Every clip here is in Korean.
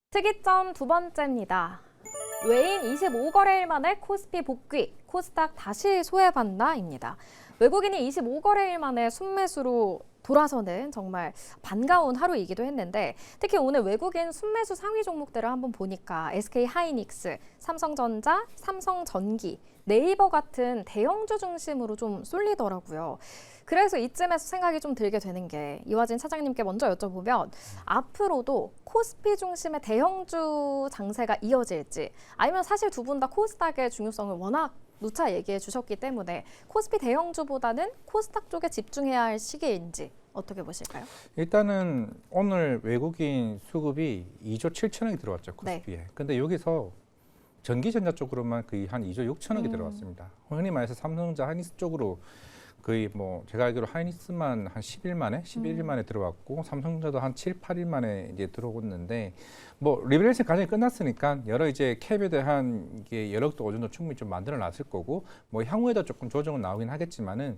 특이점 두 번째입니다. 외인 25거래일 만에 코스피 복귀, 코스닥 다시 소외받나입니다. 외국인이 25거래일 만에 순매수로 돌아서는 정말 반가운 하루이기도 했는데 특히 오늘 외국인 순매수 상위 종목들을 한번 보니까 SK하이닉스, 삼성전자, 삼성전기, 네이버 같은 대형주 중심으로 좀 쏠리더라고요. 그래서 이쯤에서 생각이 좀 들게 되는 게 이화진 차장님께 먼저 여쭤보면 앞으로도 코스피 중심의 대형주 장세가 이어질지 아니면 사실 두 분 다 코스닥의 중요성을 워낙 누차 얘기해 주셨기 때문에 코스피 대형주보다는 코스닥 쪽에 집중해야 할 시기인지 어떻게 보실까요? 일단은 오늘 외국인 수급이 2조 7천억이 들어왔죠, 코스피에. 근데 여기서 전기전자 쪽으로만 거의 한 2조 6천억이 들어왔습니다. 흔히 말해서 삼성전자, 하이닉스 쪽으로 거의 뭐 제가 알기로 하이닉스만 한 10일 만에, 11일 만에 들어왔고 삼성전자도 한 7, 8일 만에 이제 들어오는데 뭐 리밸런싱 과정이 끝났으니까 여러 이제 캡에 대한 이게 여력도 어느 정도 충분히 좀 만들어 놨을 거고 뭐 향후에도 조금 조정은 나오긴 하겠지만은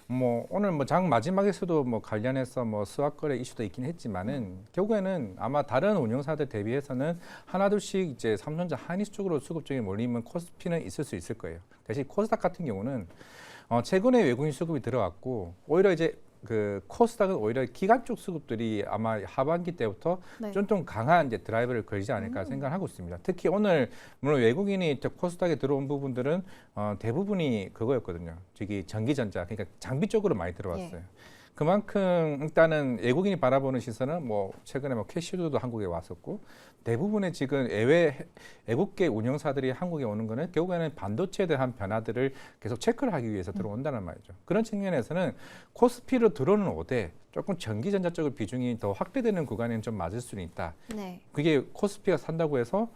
뭐 오늘 뭐 장 마지막에서도 뭐 관련해서 뭐 스왑 거래 이슈도 있긴 했지만은 결국에는 아마 다른 운영사들 대비해서는 하나둘씩 이제 삼성전자 하이닉스 쪽으로 수급적인 몰림은 코스피는 있을 수 있을 거예요. 대신 코스닥 같은 경우는 최근에 외국인 수급이 들어왔고 오히려 이제 그 코스닥은 오히려 기관 쪽 수급들이 아마 하반기 때부터 좀 강한 이제 드라이브를 걸지 않을까 생각하고 있습니다. 특히 오늘 물론 외국인이 코스닥에 들어온 부분들은 대부분이 그거였거든요. 저기 전기전자 그러니까 장비 쪽으로 많이 들어왔어요. 그만큼 일단은 외국인이 바라보는 시선은 뭐 최근에 뭐 캐시도도 한국에 왔었고 대부분의 지금 외국계 운영사들이 한국에 오는 거는 결국에는 반도체에 대한 변화들을 계속 체크를 하기 위해서 들어온다는 말이죠. 그런 측면에서는 코스피로 들어오는 5대 조금 전기전자 쪽의 비중이 더 확대되는 구간에는 좀 맞을 수는 있다. 그게 코스피가 산다고 해서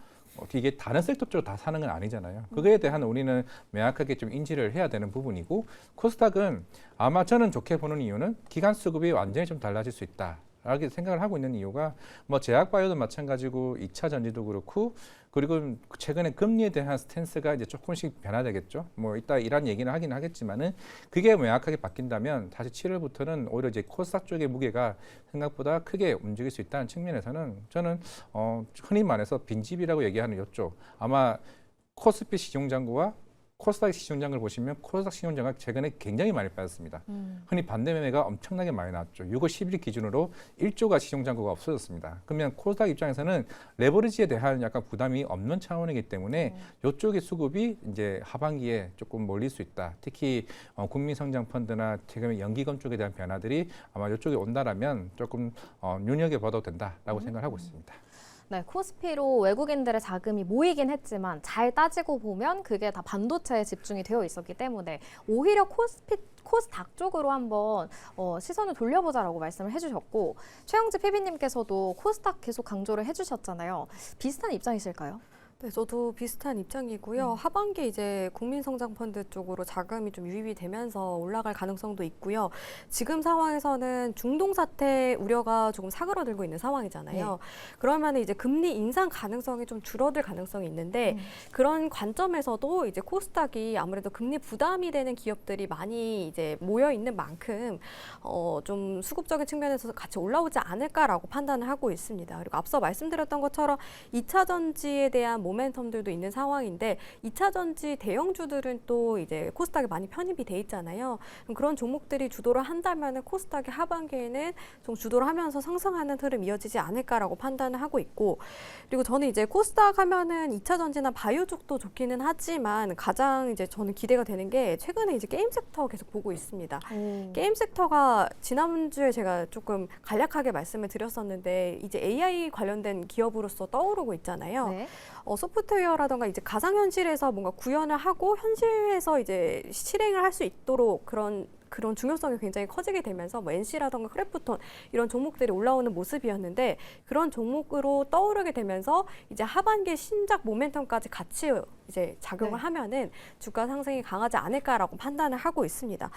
이게 다른 섹터 쪽으로 다 사는 건 아니잖아요. 그거에 대한 우리는 명확하게 좀 인지를 해야 되는 부분이고 코스닥은 아마 저는 좋게 보는 이유는 기간 수급이 완전히 좀 달라질 수 있다. 라고 생각을 하고 있는 이유가 뭐 제약바이오도 마찬가지고 2차 전지도 그렇고 그리고 최근에 금리에 대한 스탠스가 이제 조금씩 변화되겠죠. 뭐 이따 이런 얘기는 하긴 하겠지만은 그게 명확하게 바뀐다면 다시 7월부터는 오히려 이제 코스닥 쪽의 무게가 생각보다 크게 움직일 수 있다는 측면에서는 저는 흔히 말해서 빈집이라고 얘기하는 이쪽 아마 코스피 시종장구와 코스닥 시종장을 보시면 코스닥 시종장가 최근에 굉장히 많이 빠졌습니다. 흔히 반대 매매가 엄청나게 많이 나왔죠. 6월 10일 기준으로 1조가 시종장구가 없어졌습니다. 그러면 코스닥 입장에서는 레버리지에 대한 약간 부담이 없는 차원이기 때문에 이쪽의 수급이 이제 하반기에 조금 몰릴 수 있다. 특히 국민성장펀드나 최근에 연기금 쪽에 대한 변화들이 아마 이쪽에 온다라면 조금 눈여겨봐도 된다라고 생각하고 있습니다. 네, 코스피로 외국인들의 자금이 모이긴 했지만 잘 따지고 보면 그게 다 반도체에 집중이 되어 있었기 때문에 오히려 코스닥 쪽으로 한번 시선을 돌려보자라고 말씀을 해주셨고 최영지 PB님께서도 코스닥 계속 강조를 해주셨잖아요. 비슷한 입장이실까요? 네, 저도 비슷한 입장이고요. 하반기 이제 국민성장펀드 쪽으로 자금이 좀 유입이 되면서 올라갈 가능성도 있고요. 지금 상황에서는 중동 사태 우려가 조금 사그러들고 있는 상황이잖아요. 그러면 이제 금리 인상 가능성이 좀 줄어들 가능성이 있는데 그런 관점에서도 이제 코스닥이 아무래도 금리 부담이 되는 기업들이 많이 이제 모여 있는 만큼 좀 수급적인 측면에서 같이 올라오지 않을까라고 판단을 하고 있습니다. 그리고 앞서 말씀드렸던 것처럼 2차 전지에 대한 모멘텀들도 있는 상황인데 2차 전지 대형주들은 또 이제 코스닥에 많이 편입이 돼 있잖아요. 그런 종목들이 주도를 한다면 코스닥이 하반기에는 좀 주도를 하면서 상승하는 흐름 이어지지 않을까라고 판단을 하고 있고 그리고 저는 이제 코스닥 하면은 2차 전지나 바이오 쪽도 좋기는 하지만 가장 이제 저는 기대가 되는 게 최근에 이제 게임 섹터 계속 보고 있습니다. 게임 섹터가 지난주에 제가 조금 간략하게 말씀을 드렸었는데 이제 AI 관련된 기업으로서 떠오르고 있잖아요. 소프트웨어라던가 이제 가상현실에서 뭔가 구현을 하고 현실에서 이제 실행을 할 수 있도록 그런 중요성이 굉장히 커지게 되면서 뭐 NC라던가 크래프톤 이런 종목들이 올라오는 모습이었는데 그런 종목으로 떠오르게 되면서 이제 하반기 신작 모멘텀까지 같이 이제 작용을 하면은 주가 상승이 강하지 않을까라고 판단을 하고 있습니다.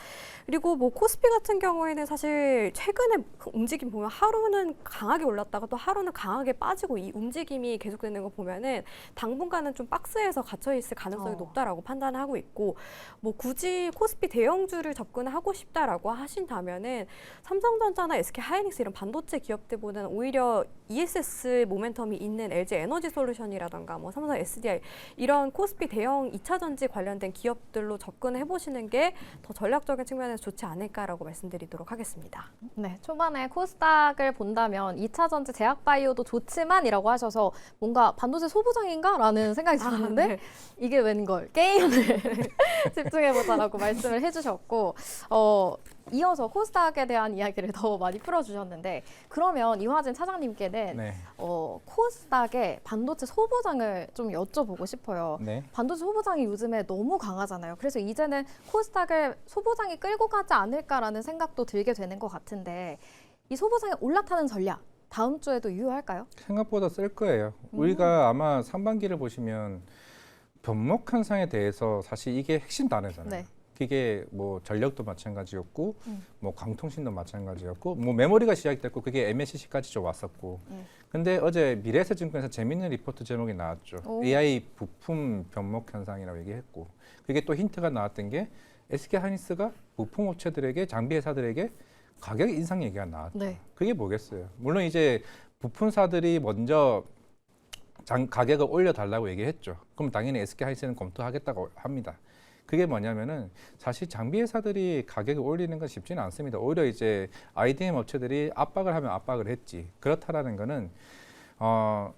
그리고 뭐 코스피 같은 경우에는 사실 최근에 움직임 보면 하루는 강하게 올랐다가 또 하루는 강하게 빠지고 이 움직임이 계속되는 거 보면은 당분간은 좀 박스에서 갇혀 있을 가능성이 높다라고 판단을 하고 있고 뭐 굳이 코스피 대형주를 접근하고 하고 싶다라고 하신다면은 삼성전자나 SK하이닉스 이런 반도체 기업들보다는 오히려 ESS 모멘텀이 있는 LG 에너지솔루션이라던가 뭐 삼성 SDI 이런 코스피 대형 2차 전지 관련된 기업들로 접근해 보시는 게 더 전략적인 측면에서 좋지 않을까라고 말씀드리도록 하겠습니다. 네, 초반에 코스닥을 본다면 2차 전지 제약바이오도 좋지만이라고 하셔서 뭔가 반도체 소부장인가라는 생각이 들었는데 네. 이게 웬걸 게임을 집중해보자라고 말씀을 해주셨고 이어서 코스닥에 대한 이야기를 더 많이 풀어주셨는데 그러면 이화진 차장님께는 네. 코스닥의 반도체 소부장을 좀 여쭤보고 싶어요. 네. 반도체 소부장이 요즘에 너무 강하잖아요. 그래서 이제는 코스닥을 소부장이 끌고 가지 않을까라는 생각도 들게 되는 것 같은데 이 소부장에 올라타는 전략 다음 주에도 유효할까요? 생각보다 쓸 거예요. 우리가 아마 상반기를 보시면 변목 현상에 대해서 사실 이게 핵심 단어잖아요. 네. 그게 뭐 전력도 마찬가지였고, 뭐 강통신도 마찬가지였고, 뭐 메모리가 시작됐고, 그게 MLCC까지 좀 왔었고. 근데 어제 미래에셋증권에서 재밌는 리포트 제목이 나왔죠. 오. AI 부품 변목 현상이라고 얘기했고, 그게 또 힌트가 나왔던 게 SK하이닉스가 부품 업체들에게 장비 회사들에게 가격 인상 얘기가 나왔죠. 네. 그게 뭐겠어요? 물론 이제 부품사들이 먼저 가격을 올려달라고 얘기했죠. 그럼 당연히 SK하이닉스는 검토하겠다고 합니다. 그게 뭐냐면은 사실 장비 회사들이 가격을 올리는 건 쉽지는 않습니다. 오히려 이제 IDM 업체들이 압박을 하면 압박을 했지. 그렇다라는 거는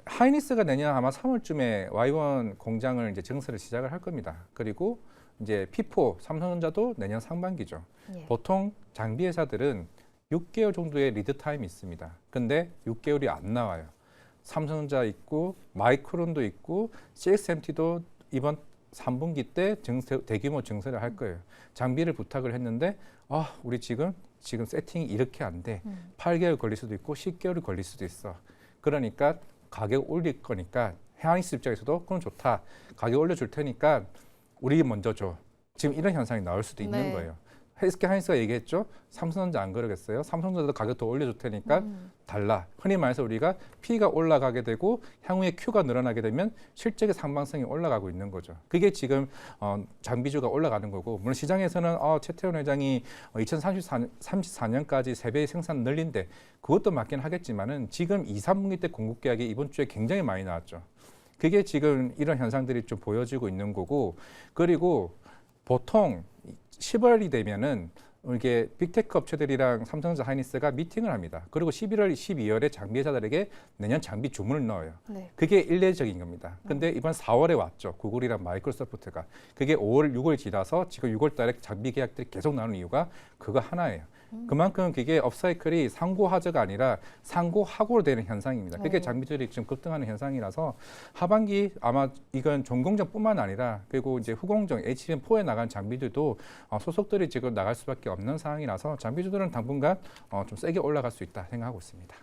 하이닉스가 내년 아마 3월쯤에 Y1 공장을 이제 증설을 시작을 할 겁니다. 그리고 이제 P4 삼성전자도 내년 상반기죠. 예. 보통 장비 회사들은 6개월 정도의 리드 타임이 있습니다. 근데 6개월이 안 나와요. 삼성전자 있고 마이크론도 있고 CXMT도 이번 3분기 때 대규모 증설을 할 거예요. 장비를 부탁을 했는데 우리 지금 세팅이 이렇게 안 돼. 8개월 걸릴 수도 있고 10개월이 걸릴 수도 있어. 그러니까 가격 올릴 거니까 하이닉스 입장에서도 그럼 좋다. 가격 올려줄 테니까 우리 먼저 줘. 지금 이런 현상이 나올 수도 있는 네. 거예요. SK하이닉스가 얘기했죠. 삼성전자 안 그러겠어요. 삼성전자도 가격 더 올려줄 테니까 달라. 흔히 말해서 우리가 P가 올라가게 되고 향후에 Q가 늘어나게 되면 실적의 상방성이 올라가고 있는 거죠. 그게 지금 장비주가 올라가는 거고 물론 시장에서는 최태원 회장이 2034년까지 3배의 생산 늘린대. 그것도 맞긴 하겠지만은 지금 2, 3분기 때 공급 계약이 이번 주에 굉장히 많이 나왔죠. 그게 지금 이런 현상들이 좀 보여지고 있는 거고 그리고 보통 10월이 되면은 이게 빅테크 업체들이랑 삼성전자 하이닉스가 미팅을 합니다. 그리고 11월, 12월에 장비 회사들에게 내년 장비 주문을 넣어요. 네. 그게 일례적인 겁니다. 근데 이번 4월에 왔죠. 구글이랑 마이크로소프트가. 그게 5월, 6월 지나서 지금 6월 달에 장비 계약들이 계속 나오는 이유가 그거 하나예요. 그만큼 그게 업사이클이 상고하저가 아니라 상고하고로 되는 현상입니다. 그게 장비들이 지금 급등하는 현상이라서 하반기 아마 이건 전공정뿐만 아니라 그리고 이제 후공정 HBM4에 나간 장비들도 소속들이 지금 나갈 수밖에 없는 상황이라서 장비주들은 당분간 좀 세게 올라갈 수 있다 생각하고 있습니다.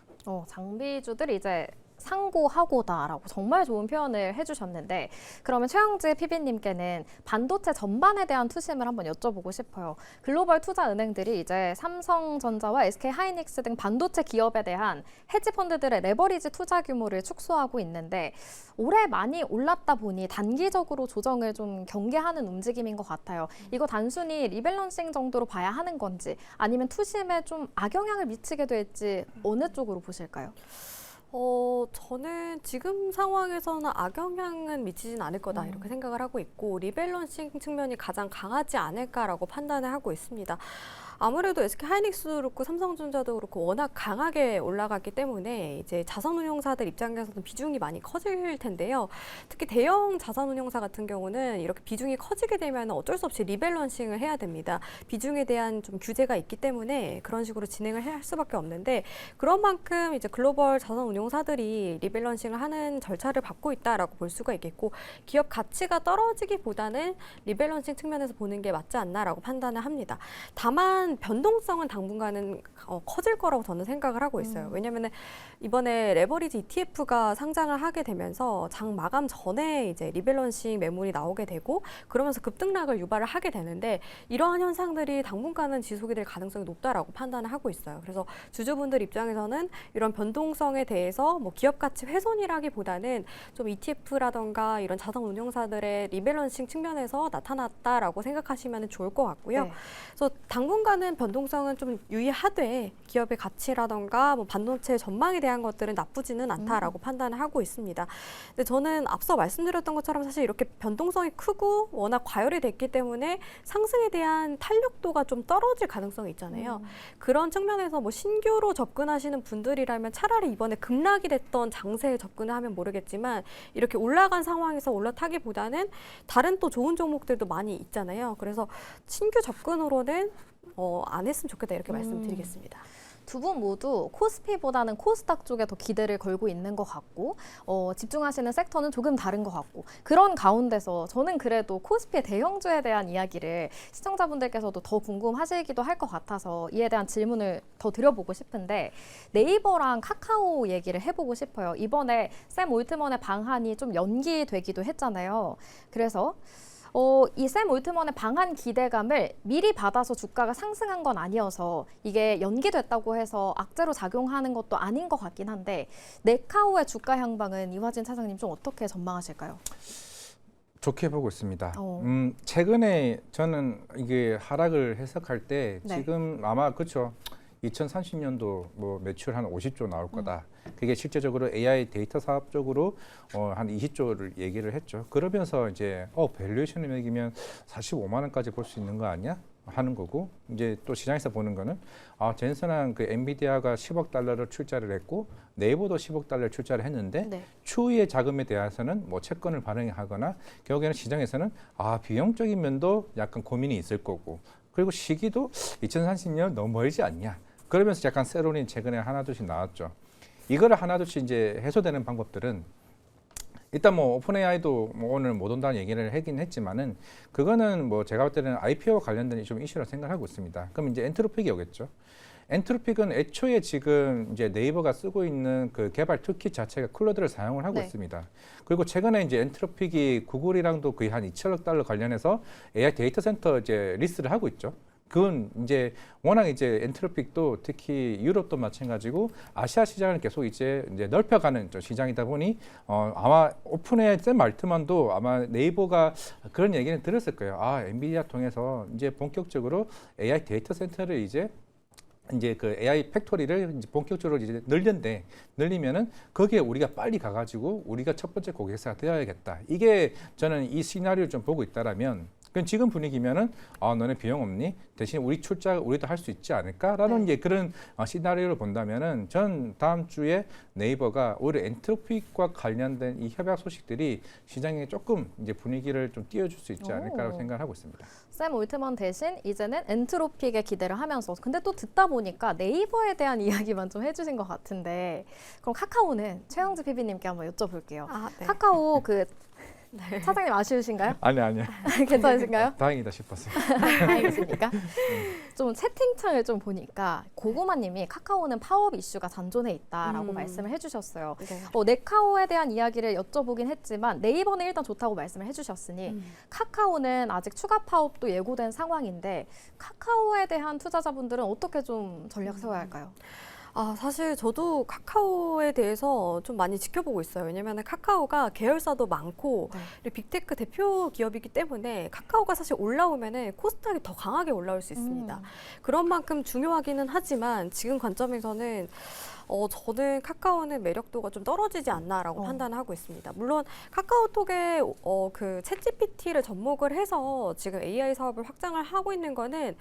장비주들이 이제 상고하고다라고 정말 좋은 표현을 해주셨는데 그러면 최영지 PB님께는 반도체 전반에 대한 투심을 한번 여쭤보고 싶어요. 글로벌 투자 은행들이 이제 삼성전자와 SK하이닉스 등 반도체 기업에 대한 헤지 펀드들의 레버리지 투자 규모를 축소하고 있는데 올해 많이 올랐다 보니 단기적으로 조정을 좀 경계하는 움직임인 것 같아요. 이거 단순히 리밸런싱 정도로 봐야 하는 건지 아니면 투심에 좀 악영향을 미치게 될지 어느 쪽으로 보실까요? 저는 지금 상황에서는 악영향은 미치진 않을 거다 이렇게 생각을 하고 있고 리밸런싱 측면이 가장 강하지 않을까라고 판단을 하고 있습니다. 아무래도 SK하이닉스도 그렇고 삼성전자도 그렇고 워낙 강하게 올라갔기 때문에 이제 자산운용사들 입장에서는 비중이 많이 커질 텐데요. 특히 대형 자산운용사 같은 경우는 이렇게 비중이 커지게 되면 어쩔 수 없이 리밸런싱을 해야 됩니다. 비중에 대한 좀 규제가 있기 때문에 그런 식으로 진행을 할 수밖에 없는데 그런 만큼 이제 글로벌 자산운용사들이 리밸런싱을 하는 절차를 밟고 있다라고 볼 수가 있겠고 기업 가치가 떨어지기보다는 리밸런싱 측면에서 보는 게 맞지 않나라고 판단을 합니다. 다만 변동성은 당분간은 커질 거라고 저는 생각을 하고 있어요. 왜냐하면 이번에 레버리지 ETF가 상장을 하게 되면서 장 마감 전에 이제 리밸런싱 매물이 나오게 되고 그러면서 급등락을 유발을 하게 되는데 이러한 현상들이 당분간은 지속이 될 가능성이 높다라고 판단을 하고 있어요. 그래서 주주분들 입장에서는 이런 변동성에 대해서 뭐 기업 가치 훼손이라기보다는 좀 ETF라던가 이런 자산 운용사들의 리밸런싱 측면에서 나타났다라고 생각하시면 좋을 것 같고요. 네. 그래서 당분간 올라가는 변동성은 좀 유의하되 기업의 가치라던가 뭐 반도체 전망에 대한 것들은 나쁘지는 않다라고 판단을 하고 있습니다. 근데 저는 앞서 말씀드렸던 것처럼 사실 이렇게 변동성이 크고 워낙 과열이 됐기 때문에 상승에 대한 탄력도가 좀 떨어질 가능성이 있잖아요. 그런 측면에서 뭐 신규로 접근하시는 분들이라면 차라리 이번에 급락이 됐던 장세에 접근을 하면 모르겠지만 이렇게 올라간 상황에서 올라타기보다는 다른 또 좋은 종목들도 많이 있잖아요. 그래서 신규 접근으로는 안 했으면 좋겠다 이렇게 말씀드리겠습니다. 두 분 모두 코스피보다는 코스닥 쪽에 더 기대를 걸고 있는 것 같고 집중하시는 섹터는 조금 다른 것 같고 그런 가운데서 저는 그래도 코스피의 대형주에 대한 이야기를 시청자분들께서도 더 궁금하시기도 할 것 같아서 이에 대한 질문을 더 드려보고 싶은데 네이버랑 카카오 얘기를 해보고 싶어요. 이번에 샘 올트먼의 방한이 좀 연기되기도 했잖아요. 그래서 이 샘 올트먼의 방한 기대감을 미리 받아서 주가가 상승한 건 아니어서 이게 연기됐다고 해서 악재로 작용하는 것도 아닌 것 같긴 한데 네카오의 주가 향방은 이화진 차장님 좀 어떻게 전망하실까요? 좋게 보고 있습니다. 최근에 저는 이게 하락을 해석할 때 네. 지금 아마 그렇죠. 2030년도 뭐 매출 한 50조 나올 거다. 그게 실제적으로 AI 데이터 사업 쪽으로 한 20조를 얘기를 했죠. 그러면서 이제 밸류에이션을 매기면 45만 원까지 볼 수 있는 거 아니야? 하는 거고 이제 또 시장에서 보는 거는 젠슨한 그 엔비디아가 10억 달러를 출자를 했고 네이버도 10억 달러를 출자를 했는데 네. 추후의 자금에 대해서는 뭐 채권을 발행하거나 결국에는 시장에서는 비용적인 면도 약간 고민이 있을 거고 그리고 시기도 2030년 너무 멀지 않냐. 그러면서 약간 세론이 최근에 하나둘씩 나왔죠. 이거를 하나둘씩 이제 해소되는 방법들은 일단 뭐 오픈 AI도 뭐 오늘 못 온다는 얘기를 하긴 했지만은 그거는 뭐 제가 볼 때는 IPO와 관련된 좀 이슈라 생각하고 있습니다. 그럼 이제 엔트로픽이 오겠죠. 엔트로픽은 애초에 지금 이제 네이버가 쓰고 있는 그 개발 툴킷 자체가 클로드를 사용을 하고 네. 있습니다. 그리고 최근에 이제 엔트로픽이 구글이랑도 거의 한 2천억 달러 관련해서 AI 데이터 센터 이제 리스를 하고 있죠. 그건 이제 워낙 이제 엔트로픽도 특히 유럽도 마찬가지고 아시아 시장을 계속 이제 넓혀가는 시장이다 보니 아마 오픈의 샘 알트만도 아마 네이버가 그런 얘기는 들었을 거예요. 엔비디아 통해서 이제 본격적으로 AI 데이터 센터를 이제 그 AI 팩토리를 이제 본격적으로 이제 늘리면은 거기에 우리가 빨리 가가지고 우리가 첫 번째 고객사가 되어야겠다. 이게 저는 이 시나리오를 좀 보고 있다라면. 그럼 지금 분위기면은 너네 비용 없니? 대신 우리 출자 우리도 할 수 있지 않을까라는 이제 그런 시나리오를 본다면은 전 다음 주에 네이버가 오히려 엔트로픽과 관련된 이 협약 소식들이 시장에 조금 이제 분위기를 좀 띄워줄 수 있지 않을까라고 생각을 하고 있습니다. 샘 올트먼 대신 이제는 엔트로픽에 기대를 하면서 근데 또 듣다 보니까 네이버에 대한 이야기만 좀 해주신 것 같은데 그럼 카카오는 최영주 PB님께 한번 여쭤볼게요. 네. 카카오 차장님 아쉬우신가요? 아니야. 괜찮으신가요? 다행이다 싶었어요. 다행이십니까? 좀 채팅창을 좀 보니까 고구마님이 카카오는 파업 이슈가 잔존해 있다라고 말씀을 해주셨어요. 네. 네카오에 대한 이야기를 여쭤보긴 했지만 네이버는 일단 좋다고 말씀을 해주셨으니 카카오는 아직 추가 파업도 예고된 상황인데 카카오에 대한 투자자분들은 어떻게 좀 전략 세워야 할까요? 사실 저도 카카오에 대해서 좀 많이 지켜보고 있어요. 왜냐하면 카카오가 계열사도 많고 그리고 빅테크 대표 기업이기 때문에 카카오가 사실 올라오면은 코스닥이 더 강하게 올라올 수 있습니다. 그런 만큼 중요하기는 하지만 지금 관점에서는 저는 카카오는 매력도가 좀 떨어지지 않나라고 판단을 하고 있습니다. 물론 카카오톡에 그 챗GPT를 접목을 해서 지금 AI 사업을 확장을 하고 있는 거는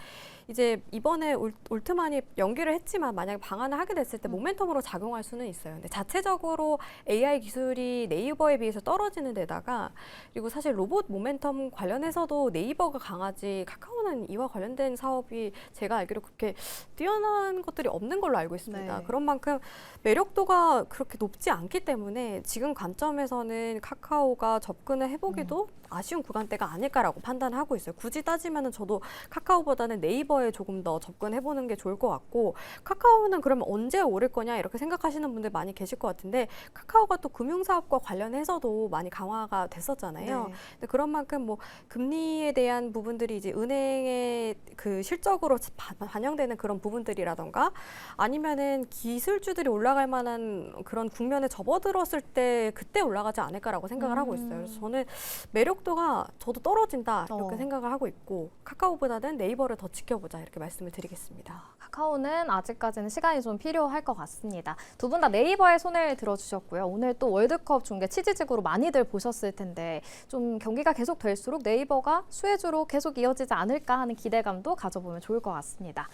이제 이번에 올트만이 연기를 했지만 만약에 방한을 하게 됐을 때 모멘텀으로 작용할 수는 있어요. 근데 자체적으로 AI 기술이 네이버에 비해서 떨어지는 데다가 그리고 사실 로봇 모멘텀 관련해서도 네이버가 강하지 카카오는 이와 관련된 사업이 제가 알기로 그렇게 뛰어난 것들이 없는 걸로 알고 있습니다. 네. 그런 만큼 매력도가 그렇게 높지 않기 때문에 지금 관점에서는 카카오가 접근을 해보기도 아쉬운 구간대가 아닐까라고 판단을 하고 있어요. 굳이 따지면은 저도 카카오보다는 네이버에 조금 더 접근해보는 게 좋을 것 같고 카카오는 그러면 언제 오를 거냐 이렇게 생각하시는 분들 많이 계실 것 같은데 카카오가 또 금융사업과 관련해서도 많이 강화가 됐었잖아요. 네. 근데 그런 만큼 뭐 금리에 대한 부분들이 이제 은행의 그 실적으로 반영되는 그런 부분들이라던가 아니면은 기술 기술주들이 올라갈 만한 그런 국면에 접어들었을 때 그때 올라가지 않을까라고 생각을 하고 있어요. 그래서 저는 매력도가 저도 떨어진다 이렇게 생각을 하고 있고 카카오보다는 네이버를 더 지켜보자 이렇게 말씀을 드리겠습니다. 카카오는 아직까지는 시간이 좀 필요할 것 같습니다. 두 분 다 네이버에 손을 들어주셨고요. 오늘 또 월드컵 중계 취지직으로 많이들 보셨을 텐데 좀 경기가 계속 될수록 네이버가 수혜주로 계속 이어지지 않을까 하는 기대감도 가져보면 좋을 것 같습니다.